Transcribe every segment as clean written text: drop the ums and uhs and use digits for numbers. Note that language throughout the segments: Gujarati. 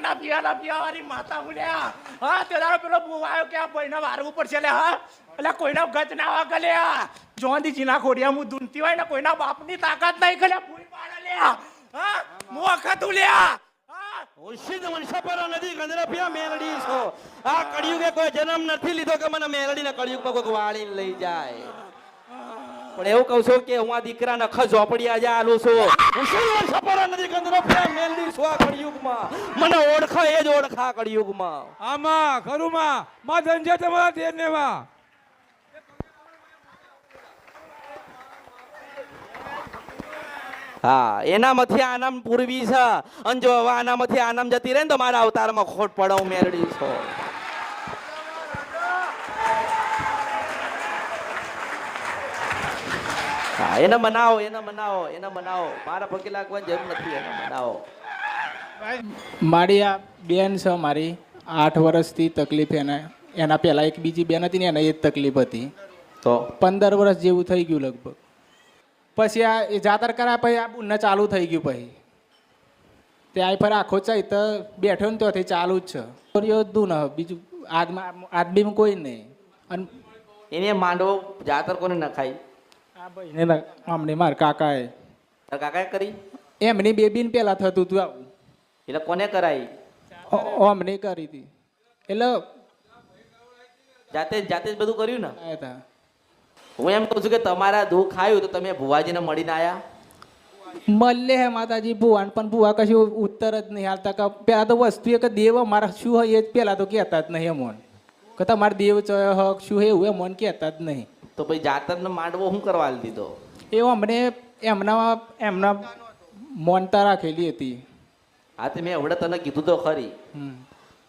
ના પીવાવાળી માતા બોલ્યા હા તે દાડો પેલો બુવા આવ્યો કે આ ભાઈને વારવું પડશે લે હા એટલે કોઈના ગચ ના વાગે લે જોંદી જીના ખોડિયા હું ધૂનતી હોય ને કોઈના બાપની તાકાત નહીં કે ભૂઈ પાડે લે હા હું અખતું લે ઓશિદ વંશપરા નદી ગંદરપિયા મેલડી છો આ કળિયુગે કોઈ જન્મ નથી લીધો કે મને મેલડીને કળિયુગમાં કોઈ વાળીને લઈ જાય પણ એવું કહું છું કે હું આ દીકરા નખ ઝોપડિયા જ આલું છું ઓશિદ વંશપરા નદી ગંદરપિયા મેલડી છો આ કળિયુગમાં મને ઓળખા એ જ ઓળખા કળિયુગમાં આમાં ખરુમાં માં ધંજે તમારા તેરનેમાં હા એનામાંથી આનામ પૂરવી છે અને જો હવે આનામાંથી આનામ જતી રહે ને તો મારા અવતારમાં ખોટ પડો મેરડી છો હા એને મનાવો મારા પગે લાગવાની જરૂર નથી એને મનાવો મારી આ બેન છે મારી 8 વર્ષથી તકલીફ એના પહેલા એક બીજી બેન હતી ને એને એ જ તકલીફ હતી તો 15 વર્ષ જેવું થઈ ગયું લગભગ પછી આ એ જાતર કર્યા પછી આ બુનને ચાલુ થઈ ગયું પછી તે આ ફરે આખો ચાઈ તો બેઠો ને ત્યાંથી ચાલુ જ છે છોરીઓ દું ને બીજું આદમીમાં કોઈ નહીં અને એને માંડવો જાતર કોને નખાય આ ભાઈને અમને મારા કાકાએ કાકાએ કરી એમની બેબીને પહેલાં થતું હતું આવું એટલે કોને કરાઈ અમને કરી હતી એટલે જાતે જ બધું કર્યું ને આવ્યા હતા હું એમ કહું છું કે તમારા દુઃખ આવ્યું તો તમે ભુવાજીને મળીને આયા મળે હે માતાજી ભુવાન પણ ભુવા કશું ઉત્તર જ નહીં હાલતા કે પેલા તો વસ્તુ કે દેવ મારા શું હોય એ જ પેલા તો કહેતા જ નહીં એમોન કે તમારા દેવ હક શું હે એવું એમોન કહેતા જ નહીં તો પછી જાતરનો માંડવો શું કરવા દીધો એવું અમને એમના મોનતા રાખેલી હતી હા તે મેં હમણાં તને કીધું તો ખરી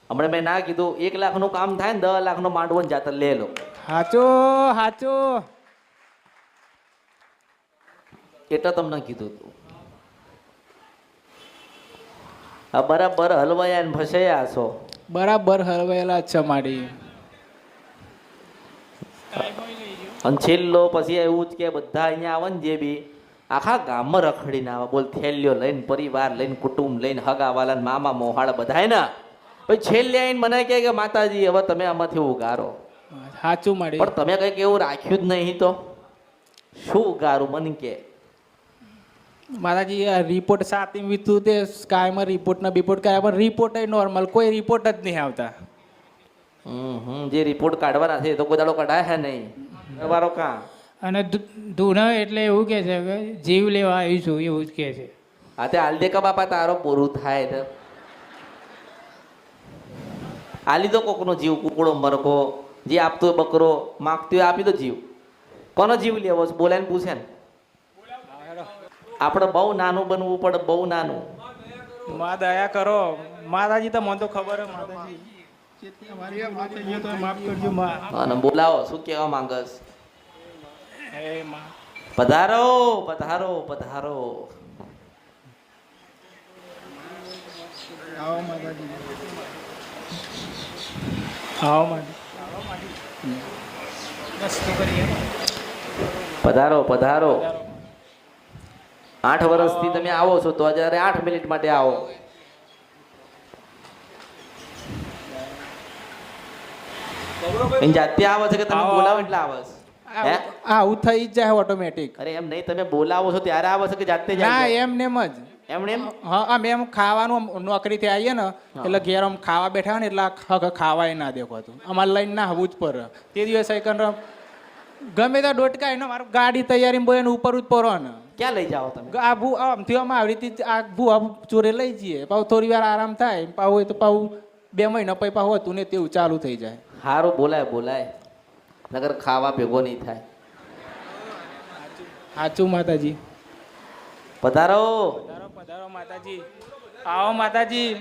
હમણાં મેં ના કીધું 1 લાખનું કામ થાય ને 10 લાખનો માંડવો ને જાતર લે લો હાચો એટલે તમને કીધું તું આ બરાબર હલવાયા ને ફસાયા છો બરાબર હરવાયેલા જ છે મારી અને છેલ્લો પછી એવું જ કે બધા અહીંયા આવે ને જે બી આખા ગામમાં રખડીને આવે બોલ થેલીઓ લઈને પરિવાર લઈને કુટુંબ લઈને હગાવાલા ને મામા મોહાળ બધાય ને પછી છેલ્લે આવીને મને કહે કે માતાજી હવે તમે આમાંથી ઉગારો સાચું મારી પણ તમે કંઈક એવું રાખ્યું જ નહીં તો શું ઉગારું મને કે માતાજી આ રિપોર્ટ સાતી વીતું તે કાયમાં રિપોર્ટના કર્યા પણ રિપોર્ટ નોર્મલ કોઈ રિપોર્ટ જ નહીં આવતા જે રિપોર્ટ કાઢવાના છે તો કોઈ દાડો કઢાય છે નહીં તમારો કાં અને ધૂના એટલે એવું કે છે કે જીવ લેવા આવીશું એવું જ કે છે હા તે હાલ દે કે બાપા તારો પૂરું થાય તો હાલી દો કોકનો જીવ કુકડો મરઘો જે આપતો હોય બકરો માગતો હોય આપી દો જીવ કોનો જીવ લેવો છે બોલાઈને પૂછે ને આપણે બહુ નાનું બનવું પડે બહુ નાનું માં દયા કરો માતાજી તો મને તો ખબર હે માતાજી માફ કરજો માં અને બોલાવો શું કહેવા માંગસ હે માં પધારો પધારો પધારો આવો માતાજી આવો માતાજી પધારો પધારો 8 વર્ષથી તમે આવો છો તો જ્યારે 8 મિનિટ માટે આવો જાતે આવે છે કે તમે બોલાવો એટલે આવે છે આવું થઈ જ જાય ઓટોમેટિક અરે એમ નહીં તમે બોલાવો છો ત્યારે આવે છે કે જાતે ના જાય એમને જ એમને એમ હા અમે એમ ખાવાનું નોકરીથી આવીએ ને એટલે ઘેર આમ ખાવા બેઠા ને એટલે ખાવાય ના દેખાતું અમારે લઈને ના આવવું જ પડે તે દિવસે ગમે ત્યાં ડોટકા એને મારું ગાડી તૈયારી બોલે ઉપર જ પડો ને ક્યાં લઈ જાઓ તમે આ ભૂ આમથી અમે આવી રીતે આ ભૂ ચોરે લઈ જઈએ પાછું થોડી વાર આરામ થાય પાછું હોય તો પાછું 2 મહિના પછી પાછું હતું ને તેવું ચાલુ થઈ જાય સારું બોલાય નગર ખાવા ભેગો નહીં થાય સાચું માતાજી પધારો પધારો માતાજી આવો માતાજી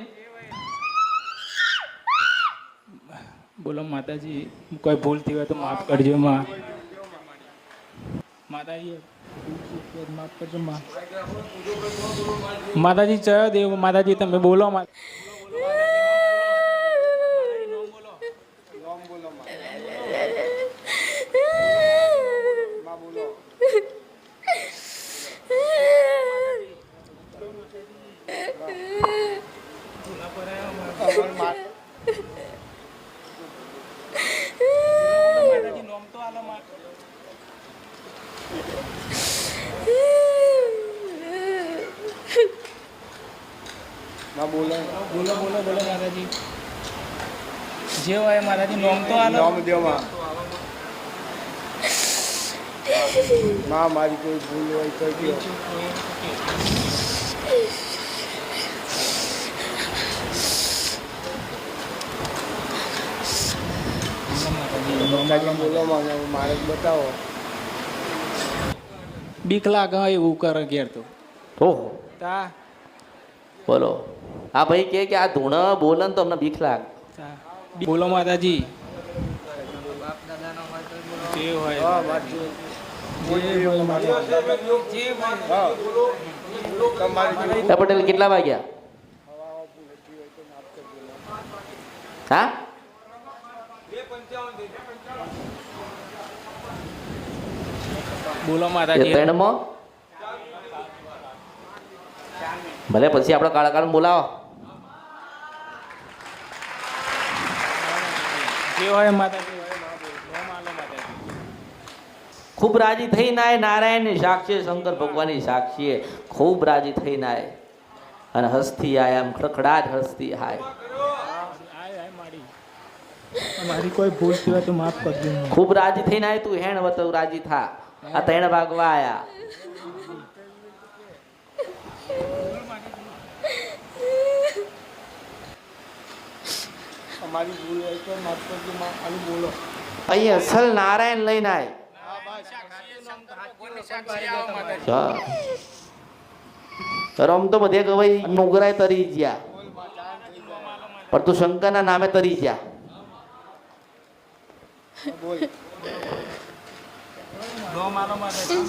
બોલો માતાજી કોઈ ભૂલ થઈ હોય તો માફ કરજો માં માતાજી માફ કરજો માં માતાજી જય દેવ માતાજી તમે બોલો માતાજી નોમ તો આલો માં. બોલો બોલો બોલો માતાજી. જે હોય માતાજી નોમ તો આલો. માં મારી કોઈ ભૂલ હોય તો કયો. માતાજી બોલો માં મારે બતાવો. બીક લાગે એવું કરે ઘેર તો. ઓહો તા બોલો. હા ભાઈ કે આ ધૂણ બોલે ને તો અમને બીક લાગે. તા. બોલો માતાજી. જે હોય હા મારી તમારી એ પટેલ કેટલા વાગ્યા? હા બોલો એ માતાજી. ત્રણમાં ભલે પછી આપણે કલાકાર બોલાવો. જે હોય માતાજી નોમ આલો માતાજી. ખૂબ રાજી થઈને આય નારાયણની સાક્ષી શંકર ભગવાનની સાક્ષીએ ખૂબ રાજી થઈને આય અને હસતી આય આમ ખડખડાટ હસતી આય. મારી કોઈ ભૂલ થયો તો માફ કરજો. ખૂબ રાજી થઈને આય તું હેણ વતવ રાજી થા. આ ત્રણ ભાગવા આયા. અમારી ભૂલ હોય તો માફ કરજો માં. આનું બોલો. અહીં અસલ નારાયણ લઈને આય. રમ તો બધે ગવાઈ નુગરાય તરી ગયા પણ તું શંકરના નામે તરી ગયા. બોલ. નોમ આલો માતાજી.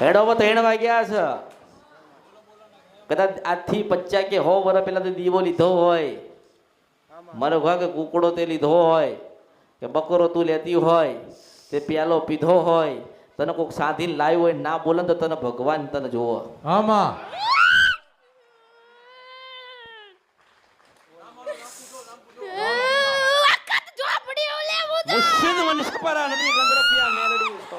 હેડો 3 વાગ્યા છે. કદાચ આજથી 50 કે 100 વર્ષ પહેલા તો દીવો લીધો હોય, મારો ઘા કે કુકડો તે લીધો હોય કે બકરો તું લેતી હોય તે પ્યાલો પીધો હોય, તને કોઈક સાધીને લાવ્યું હોય ના બોલે તો તને ભગવાન તને જોવો. આમાં મુર્શિદ વંશપરા નદી ગંધરપિયા મેલડી છો.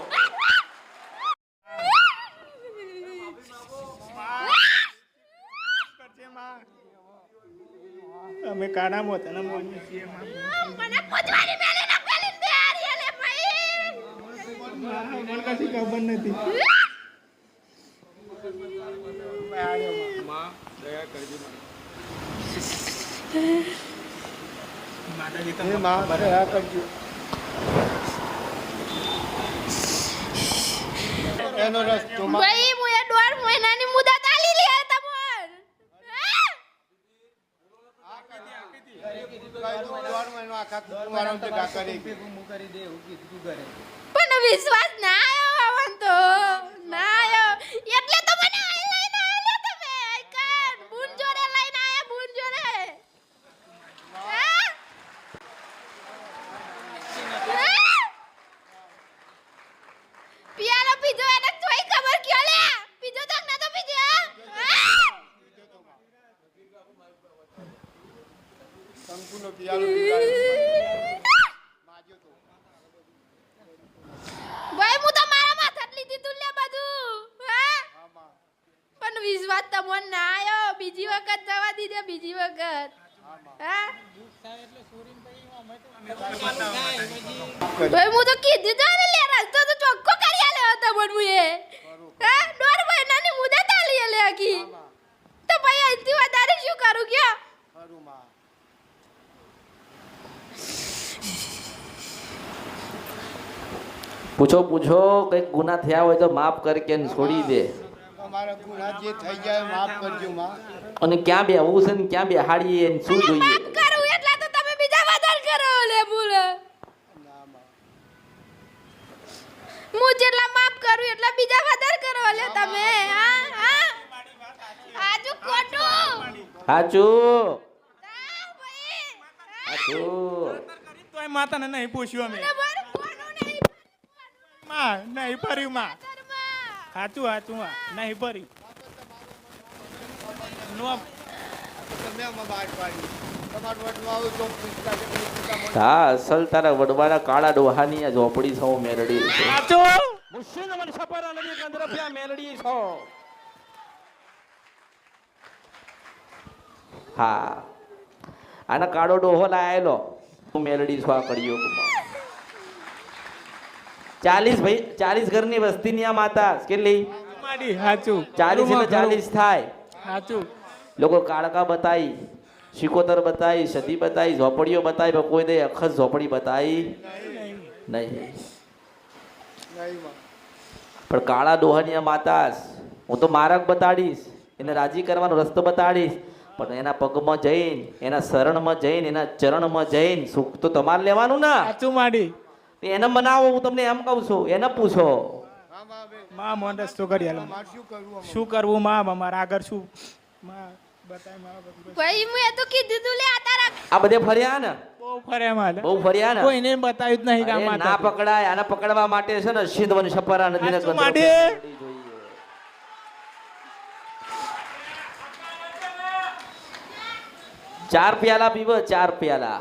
અમે કાના મોતાના મોની છીએ માં. મને પૂછવાની મેલે ના પેલી તૈયારી આલે ભાઈ. મને કશી ખબર નથી. માતાજી એ તમને માં દયા કરજો. એનો રસ્તો માં ભાઈ મુએ 1.5 મહિનાની મુદત આલી લે તમોન. પણ વિશ્વાસ ના આવ્યો આવન તો ના આવ્યો એટલે તો મને આઈ લઈને આલે તમે કન બુન જોડે લઈને આયા બુન જોડે. પિયાનો પીજો એને તોય ખબર ક્યો લે પીજો તો ના તો પીજો. શંકુનો પિયાલો પીવડાવ્યો. ભાઈ હું તો મારા માથા જ લીધી તું લે બધું. હા પણ વિશ્વાસ તમને ના આવ્યો બીજી વખત જવા દીધે બીજી વખત. હા ભાઈ હું તો કીધું તો ને લે રસ્તો તો ચોખ્ખો કરી આલ્યો હતો પણ મુએ. હા 1.5 મહિનાની મુદત આલી લે આખી તો ભાઈ અહીંથી વધારે શું કરું કયો. ખરું માં. પૂછો કઈક ગુના થયા હોય તો માફ કરી કે છોડી દે. અમારા ગુના જે થઈ જાય માફ કરજો માં. અને ક્યાં બેહવું છે ને ક્યાં બેહાડીએ ને શું જોઈએ. માફ કરું એટલે તો તમે બીજા વધારે કરો લે બોલ. ના માં. હું જેટલા માફ કરું એટલા બીજા વધારે કરો લે તમે. હા હા આજુ ખોટું. સાચું હા ભાઈ. સાચું. તોય માતાને નહીં પૂછ્યું અમે. મને બર કોનું નહીં માં નહીં ભર્યું માં. ધર્મ. સાચું સાચું માં નહીં ભર્યું. તમે આમાં બહાર પાડી તમારું વટમાં આવું તો પૂછતા કે નહીં પૂછતા મને હા અસલ તારા વડવાના કાળા ડોહાની આ ઝોપડી છો મેલડી છે સાચું મુશ્કેલ મને સપરા નદી કંદરપિયા મેલડી છો હા આના કાળો ડોહો લાયેલો હું મેલડી છો આ કળિયુગમાં 40 ઘરની વસ્તીની આ માતા કેટલી માડી સાચું 40 એટલે 40 થાય સાચું લોકો કાળકા બતાઈ શિકોતર બતાઈ સદી બતાઈ ઝોપડીઓ બતાઈ પણ કોઈ દે અખત ઝોપડી બતાઈ નહીં નહીં માં પણ કાળા ડોહાની આ માતાસ હું તો માર્ગ બતાડીશ એને રાજી કરવાનો રસ્તો બતાડીશ પણ એના પગમાં જઈને એના શરણમાં જઈને એના ચરણમાં જઈને સુખ તો તમારે લેવાનું ના સાચું માડી એને મનાવો હું તમને એમ કહું છું એને પૂછો હા માં બે માં મોન રસ્તો કરી આલો મારે શું કરવું આમાં? શું કરવું માં અમારે આગળ શું માં બતાય માં બધું ભાઈ મેં તો કીધું તું લે આ તારા આ બધે ફર્યા ને બહુ ફરે માલે બહુ ફર્યા ને કોઈને બતાવ્યું જ નહીં કે આ અરે ના માતા પકડાય આને પકડવા માટે છે ને સિંધવન સપરા નદીને સાચું કંદરો માડી. પકડવી જોઈએ. 4 પ્યાલા પીવ 4 પ્યાલા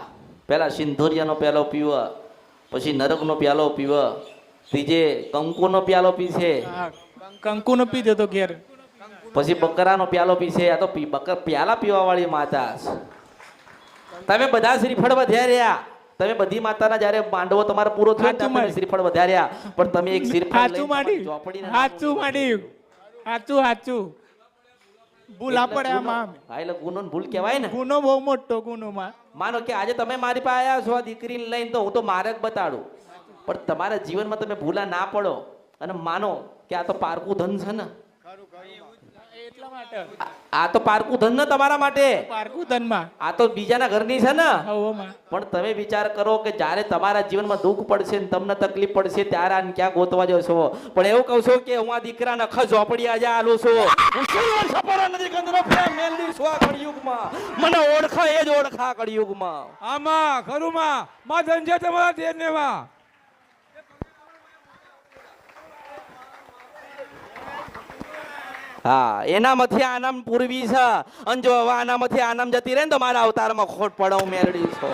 પેલા સિંધોરિયાનો પ્યાલો પીવ પછી નરકનો પ્યાલો પીવ ત્રીજે કંકુનો પ્યાલો પીશે હા, કંકુનો પીધો તો ઘેર પછી બકરાનો પ્યાલો પીશે આ તો પ્યાલા પીવા વાળી માતા છે. તમે બધા શ્રીફળ વધાર્યા તમે બધી માતાના જ્યારે માંડવો તમારો પૂરો થયો ને ત્યારે તમે શ્રીફળ વધાર્યા પણ તમે એક શ્રીફળ સાચું માડી ઝોપડીના સાચું માડી સાચું સાચું ભૂલ પડે આમાં હા એટલે ગુનો ને ભૂલ કહેવાય ને ગુનો બહુ મોટો ગુનો માં માનો કે આજે તમે મારી પાસે આવ્યા છો આ દીકરીને લઈને તો હું તો માર્ગ બતાડું પણ તમારા જીવનમાં તમે ભૂલા ના પડો અને માનો કે આ તો પારકું ધન છે ને એટલા માટે આ તો પારકું ધન ને તમારા માટે પારકું ધનમાં આ તો બીજાના ઘરની છે ને હવો માં પણ તમે વિચાર કરો કે જ્યારે તમારા જીવનમાં દુઃખ પડશે ને તમને તકલીફ પડશે ત્યારે આને ક્યાં ગોતવા જશો પણ એવું કહું છું કે હું આ દીકરાને અખ ઝોપડી આજે આલું છું હું શિરવર સપરા નદી કંદરો પ્રેમ મેલડી છું આ કળિયુગમાં મને ઓળખા એ જ ઓળખા કળિયુગમાં આમાં ખરું માં ધનજે તમારા દેરને માં હા એનામાંથી આનામ પૂરવી છે અને જો હવે આનામાંથી આનામ જતી રહે ને તો મારા અવતારમાં ખોટ પડો મેળડી છો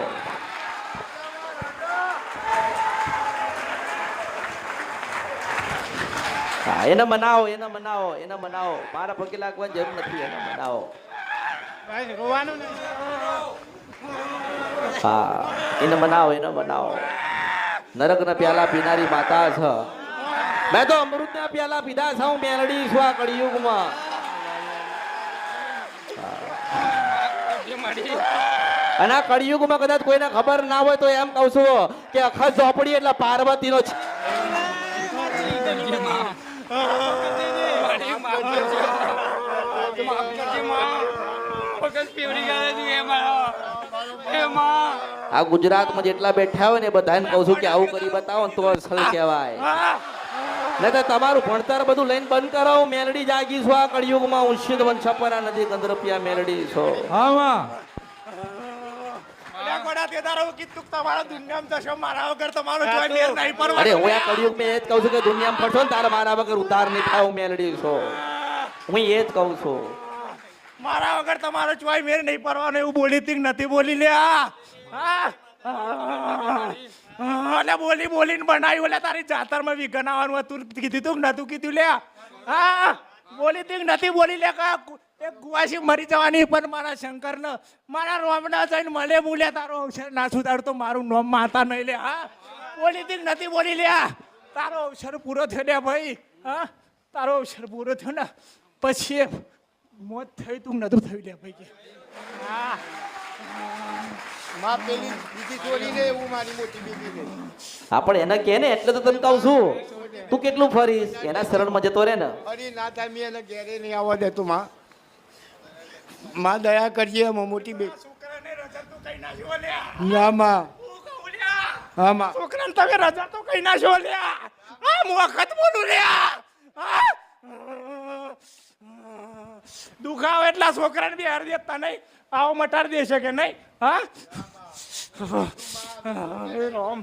હા એને મનાવો મારા પગે લાગવાની જરૂર નથી એને મનાવો રોવાનું નહીં હા એને મનાવો નરકના પ્યાલા પીનારી માતા છે મેં તો અમૃતના પ્યાલા પીધા છે હું મેલડી છું આ કળિયુગમાં અને આ કળિયુગમાં કદાચ કોઈને ખબર ના હોય તો એમ કહું છું કે અખત ઝોપડી એટલે પાર્વતીનો છે આ ગુજરાતમાં જેટલા બેઠા હોય ને બધાને કહું છું કે આવું કરી બતાવો ને તો અસલ કહેવાય નહીં તો તમારું ભણતર બધું લઈને બંધ કરાવો મેલડી જાગી છો આ કળિયુગમાં ઉંશિદ વંશપરા નદી કંદરપિયા મેલડી છો હા માં અલ્યા ગોડા તે તારો કીધું કે તમારા દુનિયામાં જશો મારા વગર તમારો જોઈ મેર નહીં પરવાનો. અરે હું આ કળિયુગમાં એ જ કહું છું કે દુનિયામાં ફરશો ને તારે મારા વગર ઉતાર નહીં થાય હું મેલડી છો હું એ જ કહું છું મારા વગર તમારો ચોય મેર નહીં પરવાનો એવું બોલી તી કે નથી બોલી લે આ એટલે બોલીને બનાવ્યું એટલે તારી જાતરમાં વિઘન આવવાનું હતું કીધું તું કે નતું કીધું લે હા બોલી તી કે નથી બોલી લે કા એક ગુવાસી મરી જવાની પણ મારા શંકરને મારા રોમના જઈને મળે મૂલે તારો અવસર ના સુધાર તો મારું નોમ માતા નહીં લે હા બોલી તી કે નથી બોલી લે તારો અવસર પૂરો થયો લે ભાઈ હા તારો અવસર પૂરો થયો ને પછી મોત થઈ તું નતું થયું લે ભાઈ કે હા માં પેલી બીજી છોડીને એવું મારી મોટી બીબીને હા પણ એને કે ને એટલે તો તને કહું છું તું કેટલું ફરીશ એના શરણમાં જતો રહે ને અરે ના થાય મેં એને ઘેરે નહીં આવવા દેતું માં દયા કરજે એમાં મોટી બે છોકરાને રજા તો કઈ ના જો લે ના માં હું કહું લ્યા. હા માં છોકરાને તમે રજા તો કઈ ના જો લ્યા હા હું વખત બોલું લ્યા હા દુખાવ એટલા છોકરાને બી હાર દેતા નહીં આવો મટાડી દેશે કે નહીં હા હે રામ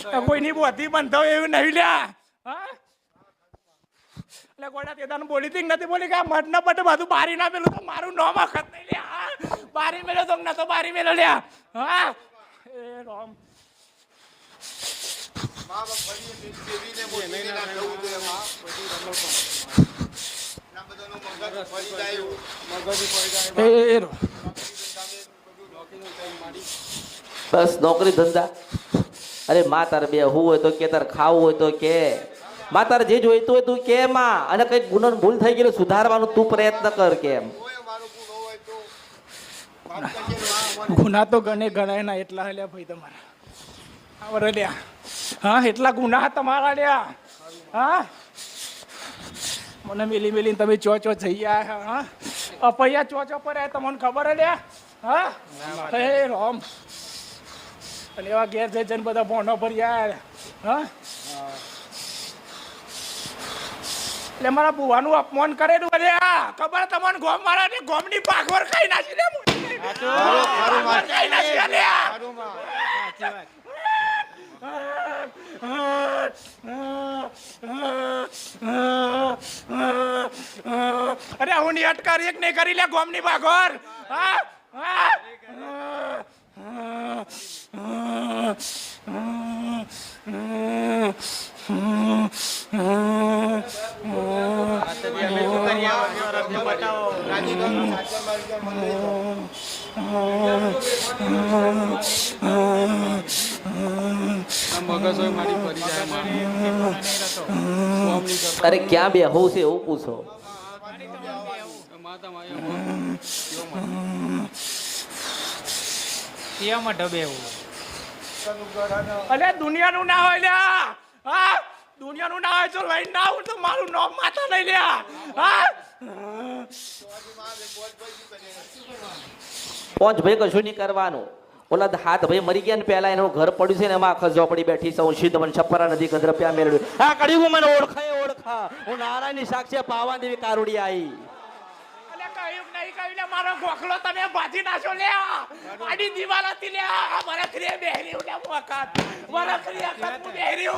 આ કોઈની બોધી બંધાવ એવું નહીં લ્યા હા એટલે ગોડા તે દાન બોલી હતી કે નથી બોલી કે આ મઢ ના પટે બધું બારી ના પેલું તો મારું નામ અખત નહીં લે હા બારી મેલ્યો તો નતો બારી મેલ્યો લ્યા હા એ રામ માં બાપ ફરી દેવીને બોલીને ના જવું જોઈએ માં બધી રમતો ના બધાનો મગજ ફરી જાય મગજ ફરી જાય એ રામ બસ નોકરી ધંધા અરે માં તારે બે હું હોય તો કે તારે ખાવું હોય તો કે માં તારે જે જોઈતું હોય તું કે માં અને કઈક ગુનો ભૂલ થઈ ગયેલો સુધારવાનું તું પ્રયત્ન કર કેમ કોઈ મારું ગુણ હોય તો માફ કરજે માં ગુના તો ગણે ગણાય ના એટલા લ્યા ભાઈ તમારા આવરે લ્યા હા એટલા ગુના તમારા લ્યા હા મને મિલી મિલીને તમે ચો થઈ ગયા હા અપૈયા ચો પર તમને ખબર હે લ્યા હા હે રામ અને એવા ઘેર જઈ જઈને બધા ભોનો પર યાર હા એટલે મારા બુવાનું અપમાન કરેલું અલ્યા ખબર તમને ગોમ મારા ને ગોમની પાખવર ખાઈ નાખી લે ખાઈ નાખી અલ્યા અરે હું ની અટકારી એક નહીં કરી લે ગોમની પાખવર હા અરે ક્યાં બે હોવ છે એવું પૂછો તેમાં ઢબે એવું અલે દુનિયાનું ના હોય લ્યા હા દુનિયાનું ના હોય તો ભાઈ ના હોય તો મારું નામ માતા નહીં લ્યા હા પોંચ ભાઈ કશું નહીં કરવાનું ઓલા હાથ ભાઈ મરી ગયા ને પહેલા એનું ઘર પડ્યું છે ને એમાં આખા ઝોપડી બેઠી છે હું સિદ્ધ મને છપ્પરા નદી ગંદ્રપ્યા મેળવ્યું આ કડિયું મને ઓળખા હું નારાયણની સાક્ષી પાવા દેવી કારુડી આવી અલે કયું નહીં કહ્યું લે મારો ગોખલો તમે ભાજી નાખો લે આડી દિવાલ હતી લે વરખરી બેહરી લે વખત વરખરી અખત હું બેહરી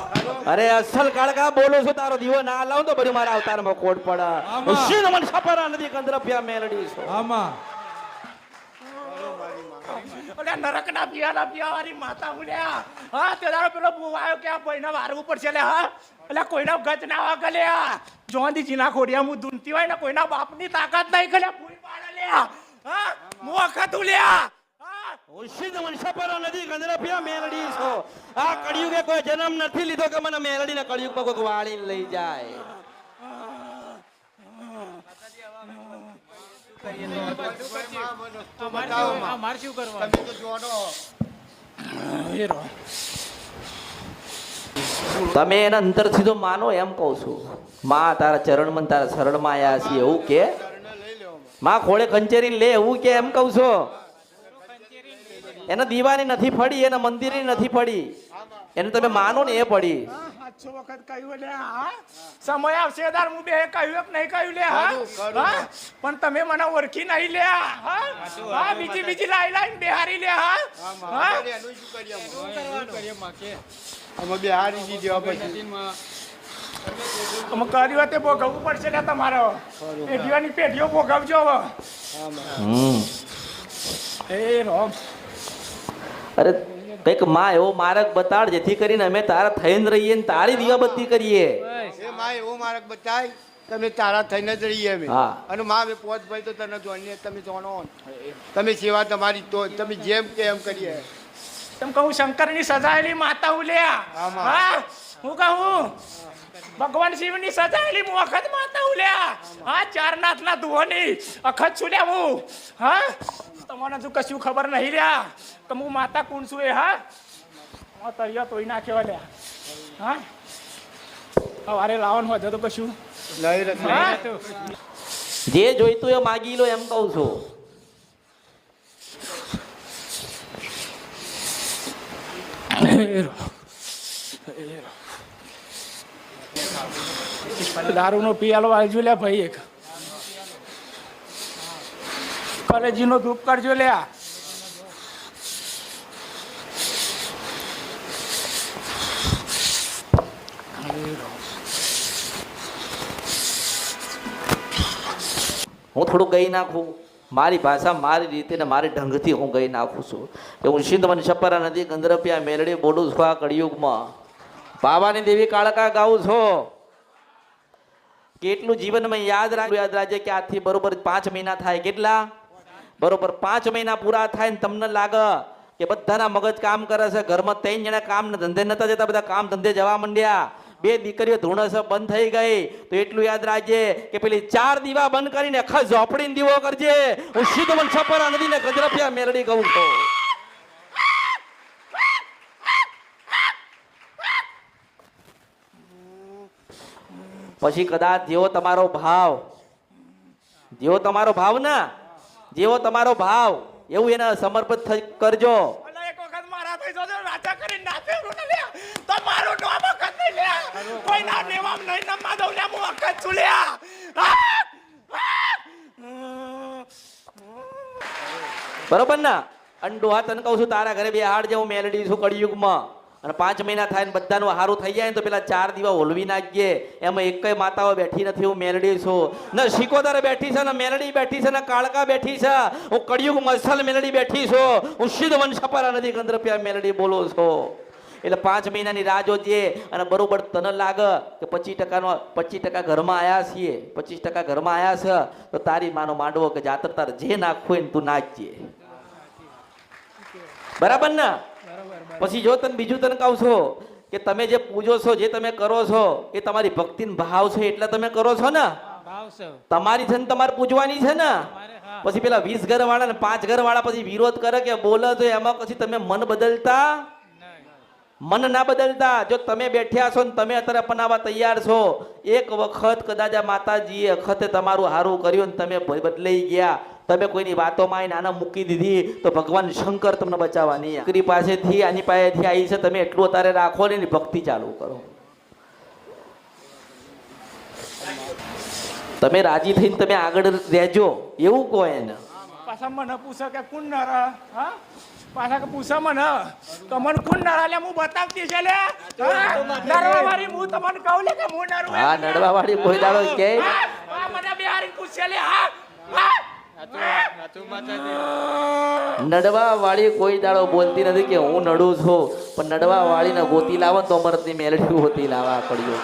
અરે અસલ કાળકા બોલો છો તારો દીવો ના લાવ તો બધું મારા અવતારમાં કોડ પડે હું સિદ્ધ મને છપ્પરા નદી ગંદ્રપ્યા મેળવી છું આમાં ઓલે નરકના પિયાવાળી માતા ઉલ્યા હા તે દાડો પેલો બુવાયો કે આ ભાઈના વારવું પડશે લે હા એટલે કોઈના ગચ ના આવા ગલે જોંદી જીના ખોડિયા મુ દુનતી હોય ને કોઈના બાપની તાકાત નહીં ગલે ભૂઈ પાડે લે હા મુ અખત ઉલ્યા હા હું સિદ્ધ મને છપ્પરા નદી ગંદ્રપ્યા મેળવી છું આ કડિયુગે કોઈ જન્મ નથી લીધો કે મને મેળવીને કડિયુગમાં કોઈક વાળીને લઈ જાય મારે શું કરવાનું તમે તો જોડો હેરો તમે એના અંતરથી તો માનો એમ કહું છું માં તારા ચરણમાં તારા શરણમાં આવ્યા છીએ એવું કે માં ખોળે કંચેરી લે એવું કે એમ કહું છો એને દીવાની નથી પડી એના મંદિરની નથી પડી એને તમે માનો ને એ પડી 700 વખત કહ્યું લે હા સમય આવશે દાર હું બે કહ્યું કે નહીં કહ્યું લે હા પણ તમે મને ઓળખી નહીં લે હા હા બીજી લાઈ બેહારી લે હા હા એનું શું કરીએ અમે બિહારી દીધી પછી અમે કર્યું તે ભોગવવું પડશે ને તમારો પેઢીઓની પેઢીઓ ભોગવજો હવે એ રામ અરે કઈક માં એવો માર્ગ બતાડ જેથી કરીને અમે તારા થઈને રહીએ ને તારી દીવાબત્તી કરીએ એ માં એવો માર્ગ બતાય તમે તારા થઈને જ રહીએ અમે હા. અને માં બે પોત ભાઈ તો તને જોઈને તમે જાણો તમે સેવા તમારી તો તમે જેમ કે એમ કરીએ એમ કહું શંકરની સજાયેલી માતા ઉલ્યા હા હું કહું ભગવાન શિવની સજાયેલી હું અખત માતા ઉલ્યા હા ચારનાથના દુહોની અખત છું લ્યા હું હા તમને શું કશું ખબર નહીં રહ્યા કે હું માતા કોણ છું એ હા તૈયાર તોય નાખ્યો લ્યા હા સવારે લાવવાનું હોય તો કશું નહીં રખે હા જે જોઈતું એ માગી લો એમ કહું છું દારૂ નો પિયાલો આવજો લે ભાઈ એક કલેજી નો ધૂપ કરજો લે હું થોડું ગઈ નાખું મારી ભાષા મારી રીતે ને મારી ઢંગથી હું ગઈ નાખું છું કે હું સિંધવન છપરા નદી ગંધરપિયા મેલડી બોલું છું આ કળિયુગમાં બાબાની દેવી કાળકા ગાઉં છું કેટલું જીવનમાં યાદ રાખજે કે આજથી બરોબર 5 મહિના થાય કેટલા બરોબર 5 મહિના પૂરા થાય ને તમને લાગે કે બધાના મગજ કામ કરે છે ઘરમાં 3 જણા કામ ને ધંધે નતા જતા બધા કામ ધંધે જવા માંડ્યા 2 દીકરીઓ ધૂણસ બંધ થઈ ગઈ તો એટલું યાદ રાખજે કે પેલી 4 દીવા બંધ કરીને આખા ઝોપડીને દીવો કરજે હું સિદ્ધવન છપરા નદીને ગજરપિયા મેલડી કહું છું પછી કદાચ જેવો તમારો ભાવ જેવો તમારો ભાવ એવું એને સમર્પિત કરજો અલા એક વખત મારા થઈ જજો રાજા કરીને નાચે રૂના તો મારું નામ વખત નહીં લે કોઈ ના નેવામ નહીં નમા દઉં લે હું વખત છું લે બરોબર ને અંડો હા તને કહું છું તારા ઘરે બેહાડ હું મેલડી છું કળિયુગમાં અને 5 મહિના થાય ને બધાનું સારું થઈ જાય ને તો પેલા 4 દીવા ઓલવી નાખીએ એમાં એકય માતાઓ બેઠી નથી હું મેલડી છું ને શિકોદર બેઠી છે ને મેલડી બેઠી છે ને કાળકા બેઠી છે હું કળિયુગ મસલ મેલડી બેઠી છું હું સિદ્ધવન છપરા નદી ગંધરપિયા મેલડી બોલું છું એટલે 5 મહિનાની રાહ જોજે અને બરોબર તને લાગે કે 25% ઘરમાં આવ્યા છીએ 25% ઘરમાં આવ્યા છે તો તારી માનો માંડવો કે જાતર તાર જે નાખવું હોય ને તું નાખજે બરાબર ને પછી જો તને બીજું તને કહું છું કે તમે જે પૂજો છો જે તમે કરો છો એ તમારી ભક્તિનો ભાવ છે એટલે તમે કરો છો ને ભાવ છે તમારી છે ને તમારે પૂજવાની છે ને પછી પેલા 20 ઘર વાળા ને 5 ઘર વાળા પછી વિરોધ કરે કે બોલે તો એમાં પછી તમે મન બદલતા મન ના બદલતા જો તમે બેઠ્યા છો ને તમે અત્યારે અપનાવવા તૈયાર છો એક વખત કદાચ આ માતાજીએ વખતે તમારું હારું કર્યું ને તમે બદલાઈ ગયા તમે કોઈની વાતોમાં આવીને આના મૂકી દીધી તો ભગવાન શંકર તમને બચાવવાની દીકરી પાસેથી આની પાસેથી આવી છે તમે એટલું અત્યારે રાખો ને એની ભક્તિ ચાલુ કરો તમે રાજી થઈને તમે આગળ રહેજો એવું કહો એને પાછા મને પૂછે કે કોણ નરા હા પાછા કે પૂછે મને તો મને કોણ નરા લે હું બતાવતી છે લે નરવા વાળી હું તમને કહું લે કે હું નરું હા નડવા વાળી કોઈ દાડો કે મને બિહારી પૂછે લે હા હા નડવા વાળી કોઈ દાડો બોલતી નથી કે હું નડું છું પણ નડવા વાળીને ગોતી લાવો તો અમરતની મેલડી ગોતી લાવવા પડ્યો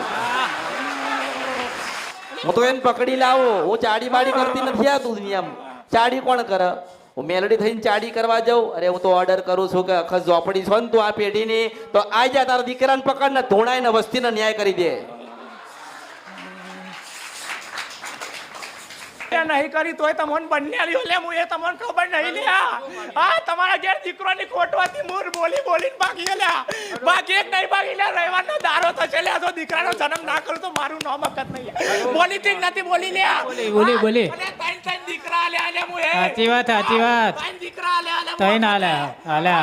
હું તો એને પકડી લાવો હું ચાડી બાડી કરતી નથી આ દુનિયામાં ચાડી કોણ કરે હું મેલડી થઈને ચાડી કરવા જાઉં અરે હું તો ઓર્ડર કરું છું કે અખત ઝોપડી છો ને તું આ પેઢીની તો આ જા તારા દીકરાને પકડ ને ધોણાઈને વસ્તીને ન્યાય કરી દે નહીં કરી તોય તમને બંને લે હું એ તમને ખબર નહીં લે હા તમારા ઘેર દીકરોની ખોટવાથી મૂર બોલીને બાકી ગયા બાકી એક નહીં બાકી લે રહેવાનો દારો થશે લે તો દીકરાનો જન્મ ના કરું તો મારું નામ વખત નહીં બોલી થી નથી બોલી લે બોલી અને ત્રણ દીકરા લે હું સાચી વાત ત્રણ દીકરા લે તઈ ના લે હાલે